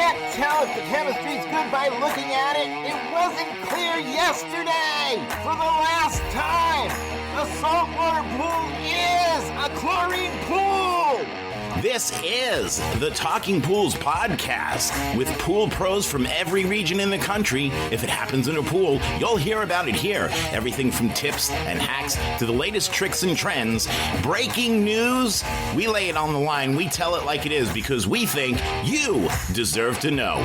can't tell if the chemistry's good by looking at it. It wasn't clear yesterday. For the last time, the saltwater pool is a chlorine pool. This is the Talking Pools podcast with pool pros from every region in the country. If it happens in a pool, you'll hear about it here. Everything from tips and hacks to the latest tricks and trends. Breaking news, we lay it on the line. We tell it like it is because we think you deserve to know.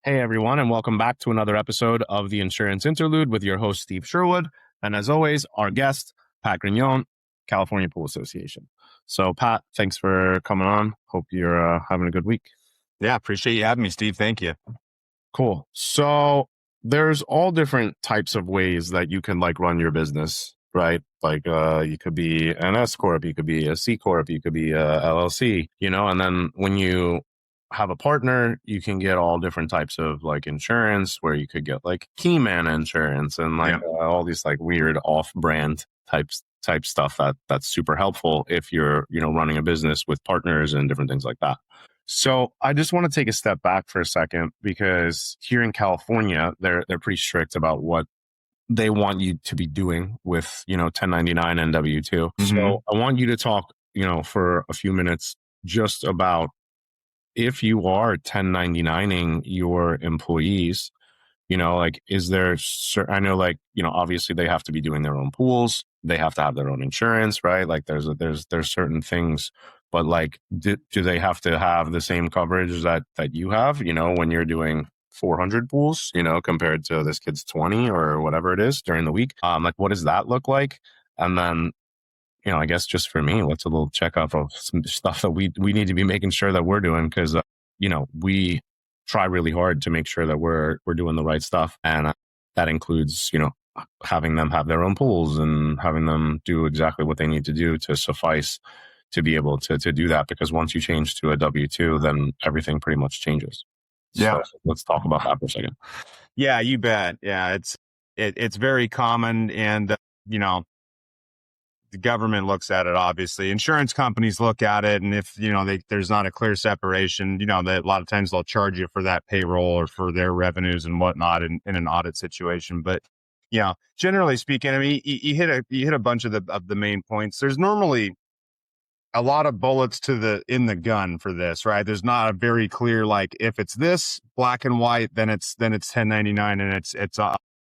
Hey everyone, and welcome back to another episode of the Insurance Interlude with your host, Steve Sherwood. And as always, our guest, Pat Grignon, California Pool Association. So Pat, thanks for coming on. Hope you're having a good week. Yeah, appreciate you having me, Steve. Thank you. Cool. So there's all different types of ways that you can run your business, right? You could be an S Corp, you could be a C Corp, you could be a LLC, and then when you have a partner, you can get all different types of insurance where you could get key man insurance and all these weird off-brand type stuff that's super helpful if you're running a business with partners and different things like that. So I just want to take a step back for a second because here in California they're pretty strict about what they want you to be doing with 1099 and W-2. Mm-hmm. So I want you to talk for a few minutes just about if you are 1099ing your employees, is there, I know obviously they have to be doing their own pools. They have to have their own insurance, right? There's certain things, but do they have to have the same coverage that you have, when you're doing 400 pools, compared to this kid's 20 or whatever it is during the week? What does that look like? And then, I guess just for me, what's a little checkup of some stuff that we need to be making sure that we're doing because, we try really hard to make sure that we're doing the right stuff. And that includes, having them have their own pools and having them do exactly what they need to do to suffice to be able to do that. Because once you change to a W-2, then everything pretty much changes. Yeah. So let's talk about that for a second. Yeah, you bet. Yeah, it's very common. And, the government looks at it, obviously. Insurance companies look at it. And if, there's not a clear separation, a lot of times they'll charge you for that payroll or for their revenues and whatnot in an audit situation. But, generally speaking, I mean, you hit a bunch of the main points. There's normally a lot of bullets in the gun for this, right? There's not a very clear, if it's this black and white, then it's 1099 and it's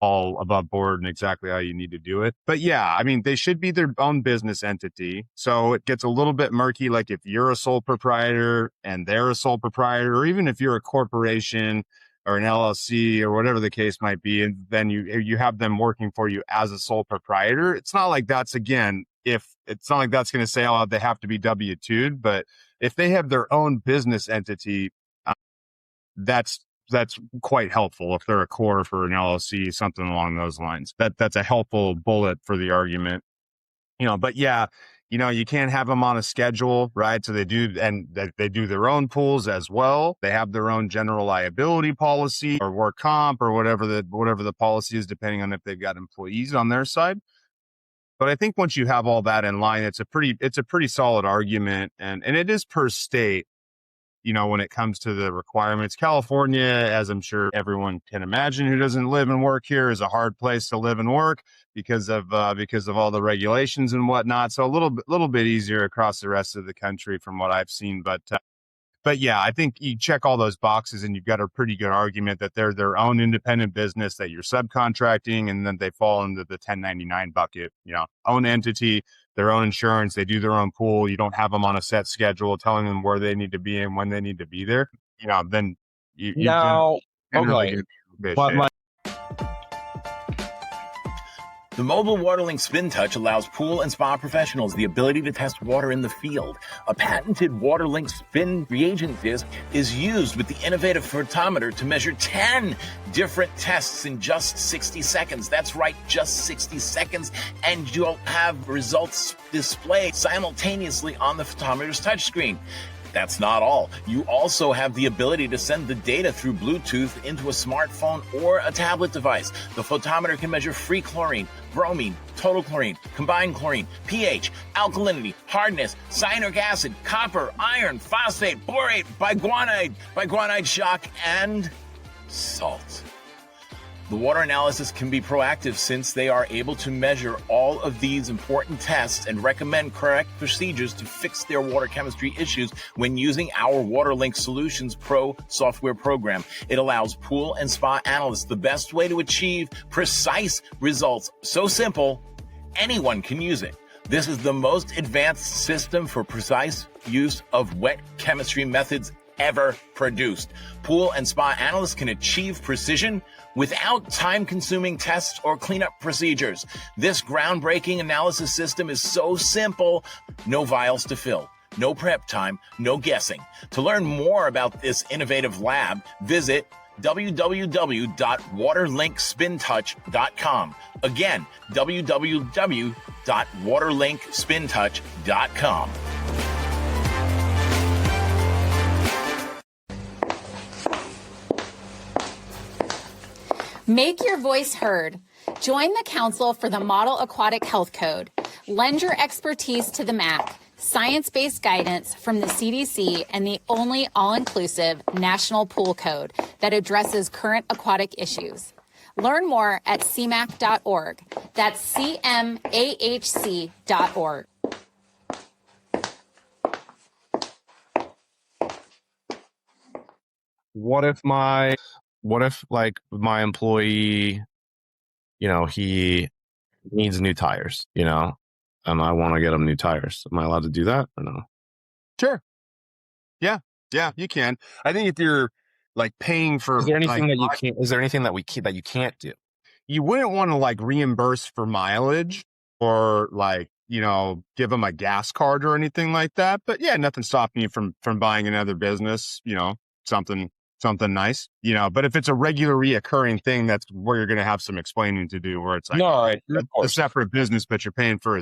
all above board and exactly how you need to do it. But yeah, I mean, they should be their own business entity. So it gets a little bit murky. If you're a sole proprietor and they're a sole proprietor, or even if you're a corporation or an LLC or whatever the case might be, and then you have them working for you as a sole proprietor, it's not like that's, again, if it's not like that's going to say, oh, they have to be W-2'd, but if they have their own business entity, that's quite helpful. If they're a core for an LLC, something along those lines, that's a helpful bullet for the argument, but yeah, you can't have them on a schedule, right? So they do their own pools as well. They have their own general liability policy or work comp or whatever the policy is, depending on if they've got employees on their side. But I think once you have all that in line, it's a pretty solid argument. And it is per state, when it comes to the requirements. California, as I'm sure everyone can imagine who doesn't live and work here, is a hard place to live and work because of all the regulations and whatnot. So a little bit easier across the rest of the country from what I've seen. But yeah, I think you check all those boxes and you've got a pretty good argument that they're their own independent business that you're subcontracting, and then they fall into the 1099 bucket, own entity, their own insurance, they do their own pool. You don't have them on a set schedule telling them where they need to be and when they need to be there. Then you now, can okay. Really But The mobile WaterLink Spin Touch allows pool and spa professionals the ability to test water in the field. A patented WaterLink Spin reagent disc is used with the innovative photometer to measure 10 different tests in just 60 seconds. That's right, just 60 seconds, and you'll have results displayed simultaneously on the photometer's touchscreen. That's not all. You also have the ability to send the data through Bluetooth into a smartphone or a tablet device. The photometer can measure free chlorine, bromine, total chlorine, combined chlorine, pH, alkalinity, hardness, cyanuric acid, copper, iron, phosphate, borate, biguanide shock, and salt. The water analysis can be proactive since they are able to measure all of these important tests and recommend correct procedures to fix their water chemistry issues when using our WaterLink Solutions Pro software program. It allows pool and spa analysts the best way to achieve precise results. So simple, anyone can use it. This is the most advanced system for precise use of wet chemistry methods ever produced. Pool and spa analysts can achieve precision without time-consuming tests or cleanup procedures. This groundbreaking analysis system is so simple, no vials to fill, no prep time, no guessing. To learn more about this innovative lab, visit www.waterlinkspintouch.com. Again, www.waterlinkspintouch.com. Make your voice heard. Join the Council for the Model Aquatic Health Code. Lend your expertise to the MAC, science-based guidance from the CDC, and the only all-inclusive national pool code that addresses current aquatic issues. Learn more at cmac.org. That's cmahc.org. What if like my employee, he needs new tires, and I want to get him new tires? Am I allowed to do that or no? Sure. Yeah, you can. I think if you're like paying for, is there anything that you can't? Is there anything that that you can't do? You wouldn't want to like reimburse for mileage or like give them a gas card or anything like that. But yeah, nothing stopping you from buying another business. Something nice, but if it's a regular reoccurring thing, that's where you're going to have some explaining to do, where it's like a separate business, but you're paying for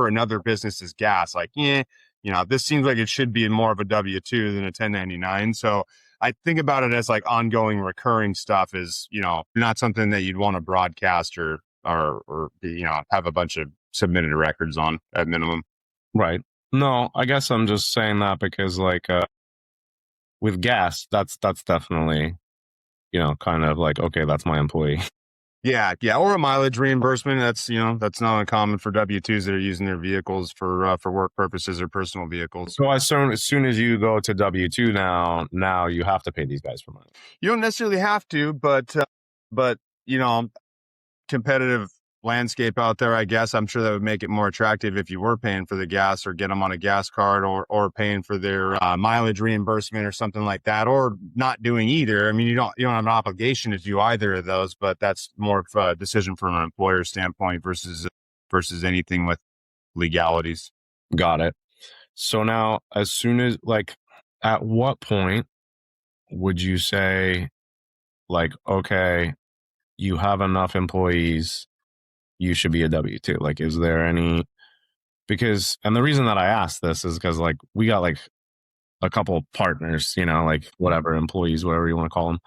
another business's gas. Like, this seems like it should be more of a W-2 than a 1099. So I think about it as like ongoing recurring stuff is, not something that you'd want to broadcast or have a bunch of submitted records on at minimum. Right. No, I guess I'm just saying that because like, with gas, that's definitely, kind of like, okay, that's my employee. Yeah. Or a mileage reimbursement. That's not uncommon for W-2s that are using their vehicles for work purposes or personal vehicles. So as soon as you go to W-2 now you have to pay these guys for money. You don't necessarily have to, but competitive landscape out there, I guess. I'm sure that would make it more attractive if you were paying for the gas or get them on a gas card or paying for their mileage reimbursement or something like that, or not doing either. I mean, you don't have an obligation to do either of those, but that's more of a decision from an employer standpoint versus anything with legalities. Got it. So now, as soon as at what point would you say like, okay, you have enough employees, you should be a W-2? Like, is there any, and the reason that I asked this is because like we got like a couple partners, like whatever, employees, whatever you want to call them.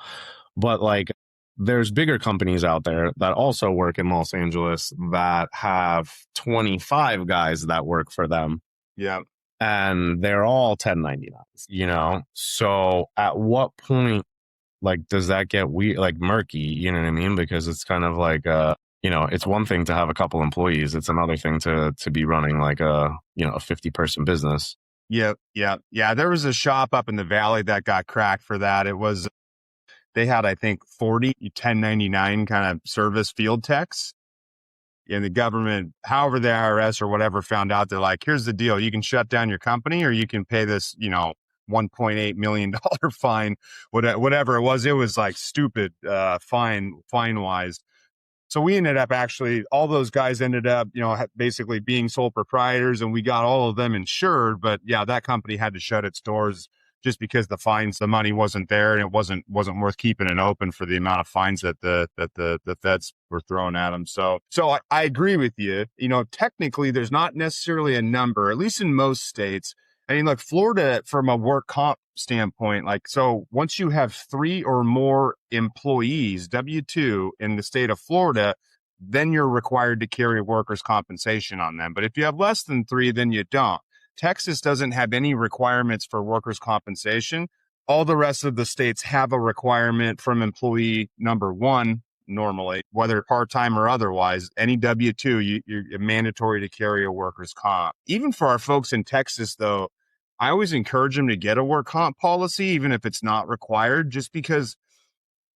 But like there's bigger companies out there that also work in Los Angeles that have 25 guys that work for them. Yeah. And they're all 1099s, So at what point, like, does that get murky? You know what I mean? Because it's kind of like, it's one thing to have a couple employees. It's another thing to be running like a 50-person business. Yeah. There was a shop up in the valley that got cracked for that. They had, I think, 40 1099 kind of service field techs. And the government, however the IRS or whatever found out, they're like, here's the deal. You can shut down your company or you can pay this, $1.8 million fine, whatever it was. It was like stupid fine wise. So we ended up all those guys ended up, basically being sole proprietors, and we got all of them insured. But yeah, that company had to shut its doors just because the money wasn't there, and it wasn't worth keeping it open for the amount of fines that the feds were throwing at them. So I agree with you. Technically, there's not necessarily a number, at least in most states, I mean, look, Florida, from a work comp standpoint, like, so once you have 3 or more employees, W-2 in the state of Florida, then you're required to carry workers' compensation on them. But if you have less than 3, then you don't. Texas doesn't have any requirements for workers' compensation. All the rest of the states have a requirement from employee number 1, normally, whether part-time or otherwise. Any W-2, you're mandatory to carry a workers' comp. Even for our folks in Texas, though, I always encourage them to get a work comp policy, even if it's not required, just because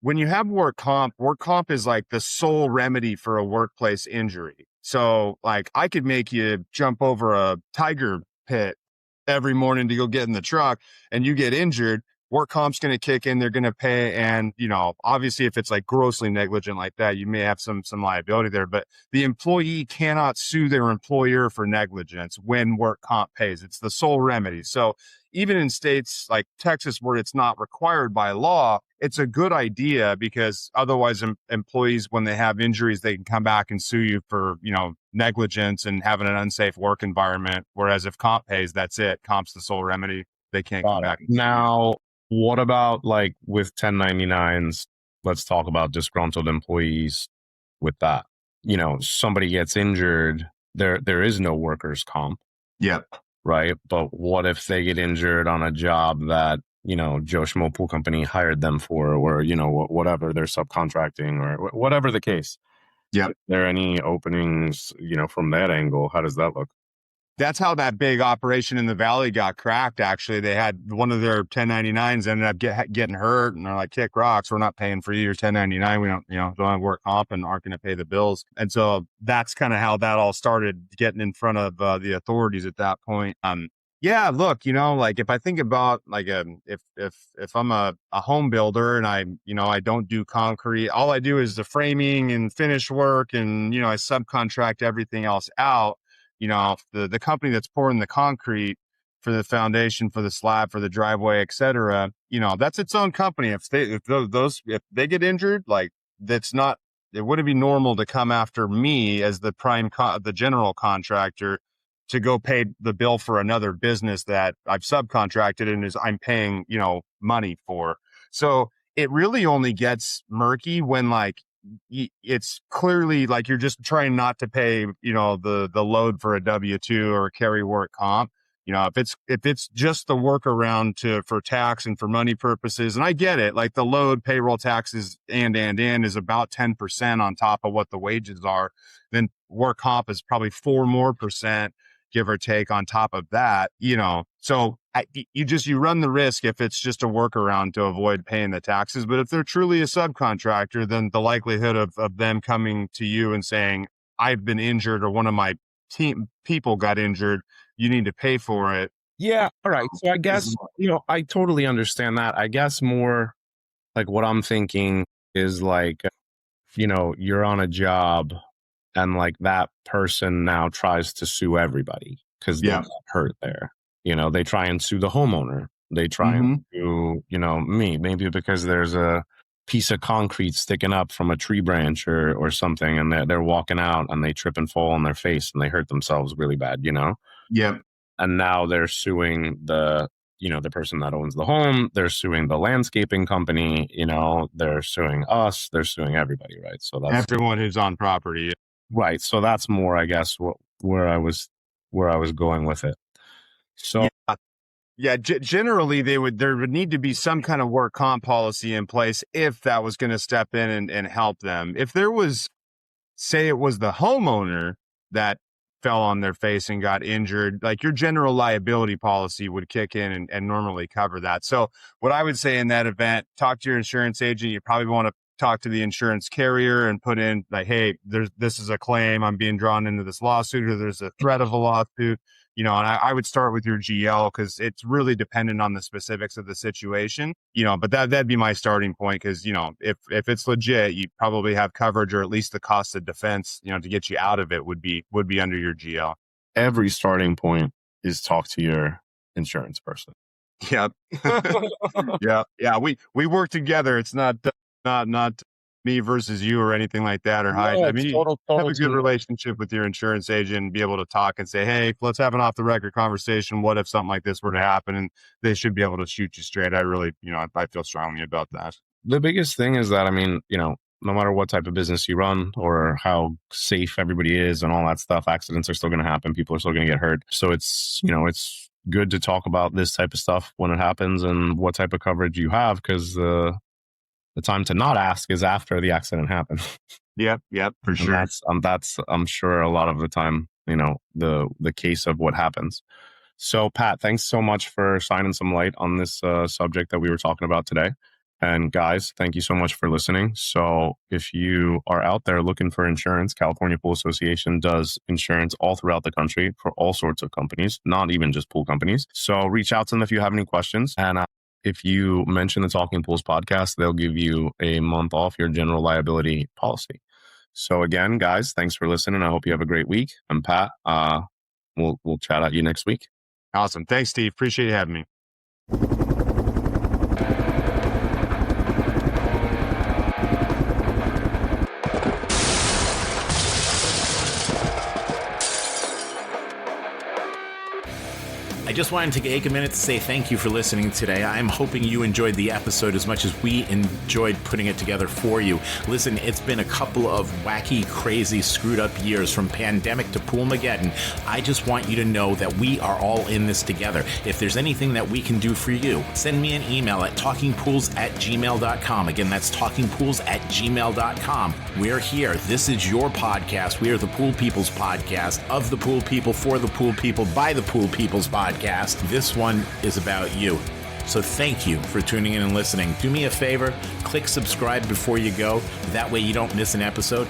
when you have work comp is like the sole remedy for a workplace injury. So like, I could make you jump over a tiger pit every morning to go get in the truck, and you get injured, work comp's going to kick in, they're going to pay. And, obviously if it's like grossly negligent like that, you may have some liability there, but the employee cannot sue their employer for negligence when work comp pays. It's the sole remedy. So even in states like Texas, where it's not required by law, it's a good idea, because otherwise employees, when they have injuries, they can come back and sue you for, negligence and having an unsafe work environment. Whereas if comp pays, that's it. Comp's the sole remedy. They can't come back. Now, what about like with 1099s? Let's talk about disgruntled employees with that. Somebody gets injured, there is no workers' comp. Yep. Right. But what if they get injured on a job that, Joe Schmo Pool Company hired them for, or, whatever, they're subcontracting or whatever the case. Yep. Are there any openings, from that angle? How does that look? That's how that big operation in the Valley got cracked. Actually, they had one of their 1099s ended up getting hurt, and they're like, kick rocks. We're not paying for your 1099. We don't have work comp and aren't going to pay the bills. And so that's kind of how that all started, getting in front of the authorities at that point. Yeah, look, like if I think about like, if I'm a home builder and I don't do concrete, all I do is the framing and finish work, and, I subcontract everything else out. The company that's pouring the concrete for the foundation, for the slab, for the driveway, et cetera, that's its own company. If they get injured, like, it wouldn't be normal to come after me as the the general contractor to go pay the bill for another business that I've subcontracted and I'm paying, money for. So it really only gets murky when, like, it's clearly like you're just trying not to pay, the load for a W-2 or carry work comp. If it's just the workaround for tax and for money purposes, and I get it, like the load, payroll, taxes, and is about 10% on top of what the wages are, then work comp is probably 4% more, give or take, on top of that, so you run the risk if it's just a workaround to avoid paying the taxes. But if they're truly a subcontractor, then the likelihood of them coming to you and saying, I've been injured, or one of my team people got injured, you need to pay for it. Yeah. All right. So I guess, I totally understand that. I guess more like what I'm thinking is like, you're on a job, and like that person now tries to sue everybody because they got hurt there. They try and sue the homeowner. They try and sue, me, maybe because there's a piece of concrete sticking up from a tree branch or something, and they're walking out and they trip and fall on their face and they hurt themselves really bad, Yep. And now they're suing the person that owns the home. They're suing the landscaping company, they're suing us, they're suing everybody, right? So that's everyone who's on property. Right. So that's more, I guess, where I was going with it. So generally there would need to be some kind of work comp policy in place if that was going to step in and help them. If there was, say it was the homeowner that fell on their face and got injured, like your general liability policy would kick in and normally cover that. So what I would say in that event, talk to your insurance agent. You probably want to talk to the insurance carrier and put in like, hey, this is a claim. I'm being drawn into this lawsuit, or there's a threat of a lawsuit, and I would start with your GL, because it's really dependent on the specifics of the situation, but that'd be my starting point. Cause if it's legit, you probably have coverage, or at least the cost of defense, to get you out of it would be under your GL. Every starting point is talk to your insurance person. Yep. Yeah. We work together. It's not me versus you or anything like that or hide. I mean, you have a good relationship with your insurance agent and be able to talk and say, hey, let's have an off the record conversation. What if something like this were to happen? And they should be able to shoot you straight. I really, I feel strongly about that. The biggest thing is that, I mean, no matter what type of business you run or how safe everybody is and all that stuff, accidents are still going to happen. People are still going to get hurt. So it's, it's good to talk about this type of stuff when it happens and what type of coverage you have, because the time to not ask is after the accident happened. Yep, for sure. And that's I'm sure a lot of the time, the case of what happens. So Pat, thanks so much for shining some light on this subject that we were talking about today. And guys, thank you so much for listening. So if you are out there looking for insurance, California Pool Association does insurance all throughout the country for all sorts of companies, not even just pool companies. So reach out to them if you have any questions. And if you mention the Talking Pools podcast, they'll give you a month off your general liability policy. So again, guys, thanks for listening. I hope you have a great week. And Pat, we'll chat at you next week. Awesome. Thanks, Steve. Appreciate you having me. I just wanted to take a minute to say thank you for listening today. I'm hoping you enjoyed the episode as much as we enjoyed putting it together for you. Listen, it's been a couple of wacky, crazy, screwed up years from pandemic to Poolmageddon. I just want you to know that we are all in this together. If there's anything that we can do for you, send me an email at talkingpools@gmail.com. Again, that's talkingpools@gmail.com. We're here. This is your podcast. We are the Pool People's podcast, of the pool people, for the pool people, by the Pool People's podcast. This one is about you. So thank you for tuning in and listening. Do me a favor, click subscribe before you go. That way you don't miss an episode.